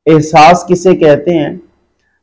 एहसास किसे कहते हैं?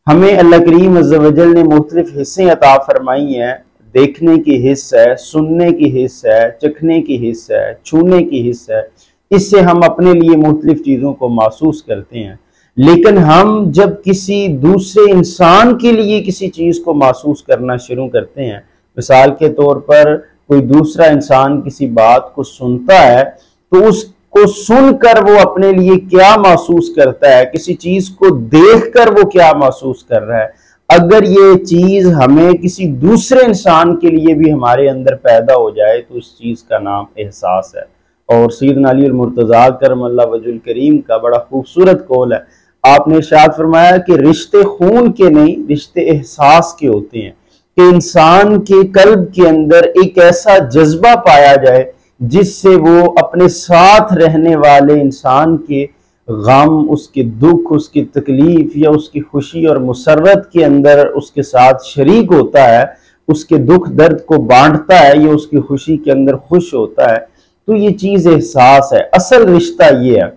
हमें अल्लाह करीम अज़्ज़ व जल ने मुख्तलिफ हिस्से अता फरमाई हैं। देखने की हिस्स है, सुनने की हिस्स है, चखने की हिस्स है, छूने की हिस्स है। इससे हम अपने लिए मुख्तलिफ चीज़ों को महसूस करते हैं। लेकिन हम जब किसी दूसरे इंसान के लिए किसी चीज़ को महसूस करना शुरू करते हैं, मिसाल के तौर पर कोई दूसरा इंसान किसी बात को सुनता है, तो उसको सुनकर वो अपने लिए क्या महसूस करता है, किसी चीज को देखकर वो क्या महसूस कर रहा है, अगर ये चीज हमें किसी दूसरे इंसान के लिए भी हमारे अंदर पैदा हो जाए तो उस चीज का नाम एहसास है। और सैयदना अली मुर्तज़ा करमल्लाहु वजहुल करीम का बड़ा खूबसूरत कौल है। आपने इरशाद फरमाया कि रिश्ते खून के नहीं, रिश्ते एहसास के होते हैं, कि इंसान के कल्ब के अंदर एक ऐसा जज्बा पाया जाए जिससे वो अपने साथ रहने वाले इंसान के गम, उसके दुख, उसकी तकलीफ या उसकी खुशी और मुसर्रत के अंदर उसके साथ शरीक होता है, उसके दुख दर्द को बांटता है या उसकी खुशी के अंदर खुश होता है। तो ये चीज़ एहसास है, असल रिश्ता ये है।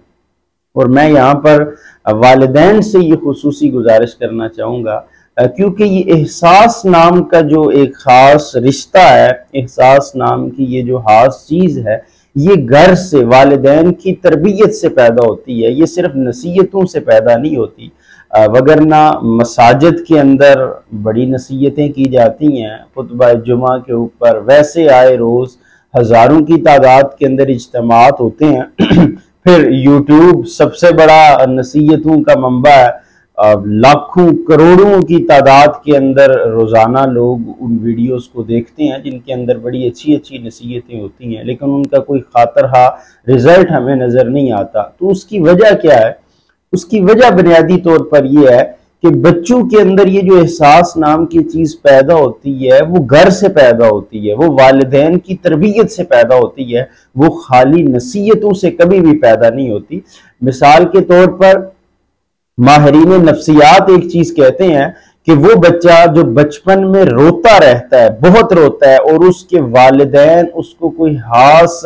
और मैं यहाँ पर वालिदैन से ये खुसूसी गुजारिश करना चाहूँगा, क्योंकि ये एहसास नाम का जो एक ख़ास रिश्ता है, एहसास नाम की ये जो ख़ास चीज़ है, ये घर से, वालिदैन की तरबियत से पैदा होती है। ये सिर्फ नसीहतों से पैदा नहीं होती, वगरना मसाजिद के अंदर बड़ी नसीहतें की जाती हैं खुतबा जुमा के ऊपर, वैसे आए रोज़ हज़ारों की तादाद के अंदर इज्तिमात होते हैं। फिर यूट्यूब सबसे बड़ा नसीहतों का मंबा है, लाखों करोड़ों की तादाद के अंदर रोज़ाना लोग उन वीडियोस को देखते हैं जिनके अंदर बड़ी अच्छी अच्छी नसीहतें होती हैं, लेकिन उनका कोई खातरहा रिजल्ट हमें नज़र नहीं आता। तो उसकी वजह क्या है? उसकी वजह बुनियादी तौर पर यह है कि बच्चों के अंदर ये जो एहसास नाम की चीज़ पैदा होती है वो घर से पैदा होती है, वो वालिदैन की तरबियत से पैदा होती है, वो खाली नसीहतों से कभी भी पैदा नहीं होती। मिसाल के तौर पर माहिरीन नफ्सियात एक चीज कहते हैं कि वो बच्चा जो बचपन में रोता रहता है, बहुत रोता है, और उसके वालिदैन उसको कोई खास,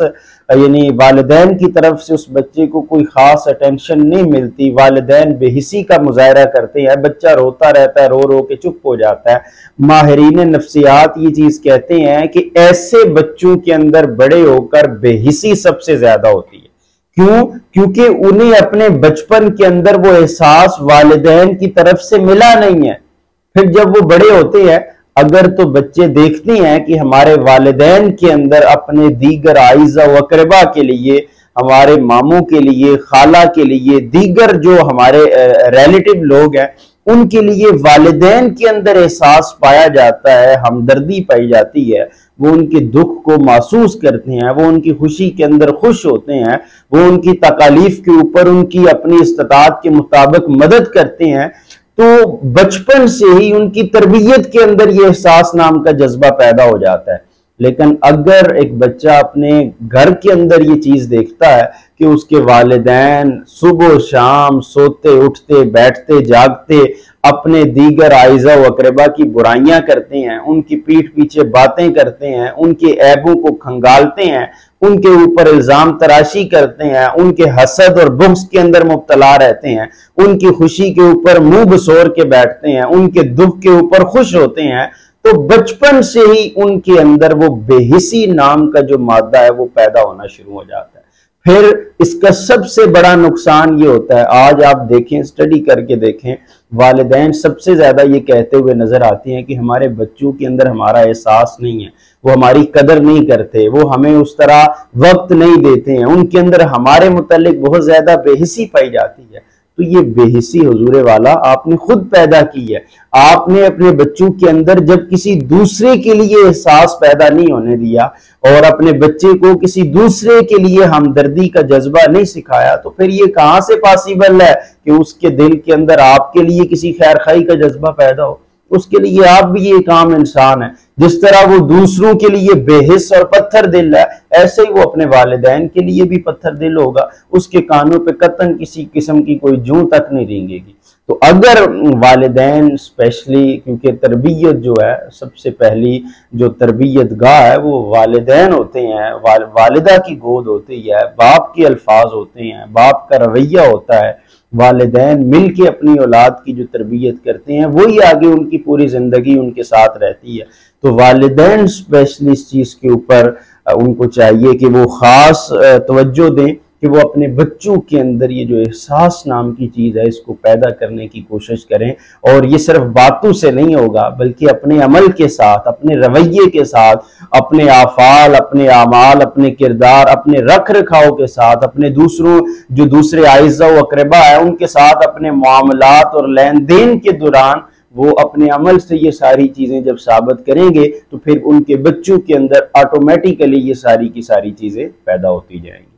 यानी वालिदैन की तरफ से उस बच्चे को कोई खास अटेंशन नहीं मिलती, वालिदैन बेहिसी का मुजाहरा करते हैं, बच्चा रोता रहता है, रो रो के चुप हो जाता है। माहिरीन नफ्सियात ये चीज कहते हैं कि ऐसे बच्चों के अंदर बड़े होकर बेहिसी सबसे ज्यादा होती है। क्यों? क्योंकि उन्हें अपने बचपन के अंदर वो एहसास वालिदैन की तरफ से मिला नहीं है। फिर जब वो बड़े होते हैं, अगर तो बच्चे देखते हैं कि हमारे वालिदैन के अंदर अपने दीगर आइज़ा व अक़रबा के लिए, हमारे मामू के लिए, खाला के लिए, दीगर जो हमारे रिलेटिव लोग हैं, उनके लिए वालिदैन के अंदर एहसास पाया जाता है, हमदर्दी पाई जाती है, वो उनके दुख को महसूस करते हैं, वो उनकी खुशी के अंदर खुश होते हैं, वो उनकी तकालीफ के ऊपर उनकी अपनी इस्तात के मुताबिक मदद करते हैं। तो बचपन से ही उनकी तरबियत के अंदर ये एहसास नाम का जज्बा पैदा हो जाता है। लेकिन अगर एक बच्चा अपने घर के अंदर ये चीज देखता है कि उसके वालिदैन सुबह शाम सोते उठते बैठते जागते अपने दीगर आइज़ा व अक़रबा की बुराइयां करते हैं, उनकी पीठ पीछे बातें करते हैं, उनके ऐबों को खंगालते हैं, उनके ऊपर इल्जाम तराशी करते हैं, उनके हसद और बुग़्ज़ के अंदर मुब्तला रहते हैं, उनकी खुशी के ऊपर मुंह बसोर के बैठते हैं, उनके दुख के ऊपर खुश होते हैं, तो बचपन से ही उनके अंदर वो बेहिसी नाम का जो मादा है वो पैदा होना शुरू हो जाता है। फिर इसका सबसे बड़ा नुकसान ये होता है, आज आप देखें, स्टडी करके देखें, वालिदैन सबसे ज्यादा ये कहते हुए नजर आते हैं कि हमारे बच्चों के अंदर हमारा एहसास नहीं है, वो हमारी कदर नहीं करते, वो हमें उस तरह वक्त नहीं देते हैं, उनके अंदर हमारे मुतालिक बहुत ज्यादा बेहिसी पाई जाती है। तो ये बेहिसी हुजूरे वाला आपने खुद पैदा की है। आपने अपने बच्चों के अंदर जब किसी दूसरे के लिए एहसास पैदा नहीं होने दिया और अपने बच्चे को किसी दूसरे के लिए हमदर्दी का जज्बा नहीं सिखाया, तो फिर ये कहां से पॉसिबल है कि उसके दिल के अंदर आपके लिए किसी खैर खाई का जज्बा पैदा हो? उसके लिए आप भी एक आम इंसान है। जिस तरह वो दूसरों के लिए बेहिस और पत्थर दिल है, ऐसे ही वो अपने वालिदैन के लिए भी पत्थर दिल होगा। उसके कानों पे कतन किसी किस्म की कोई जूं तक नहीं रेंगेगी। तो अगर वालिदैन स्पेशली, क्योंकि तरबियत जो है सबसे पहली जो तरबियत गाह है वो वालिदैन होते हैं, वालिदा की गोद होती है, बाप के अल्फाज होते हैं, बाप का रवैया होता है, वालिदैन मिल के अपनी औलाद की जो तरबियत करते हैं वही आगे उनकी पूरी ज़िंदगी उनके साथ रहती है। तो वालिदैन स्पेशली इस चीज़ के ऊपर उनको चाहिए कि वो ख़ास तवज्जो दें कि वो अपने बच्चों के अंदर ये जो एहसास नाम की चीज़ है इसको पैदा करने की कोशिश करें। और ये सिर्फ बातों से नहीं होगा बल्कि अपने अमल के साथ, अपने रवैये के साथ, अपने आफाल, अपने आमाल, अपने किरदार, अपने रख रखाव के साथ, अपने जो दूसरे आइज़ा व अक़रबा है उनके साथ अपने मामलात और लेन देन के दौरान वो अपने अमल से ये सारी चीज़ें जब साबित करेंगे तो फिर उनके बच्चों के अंदर ऑटोमेटिकली ये सारी की सारी चीज़ें पैदा होती जाएंगी।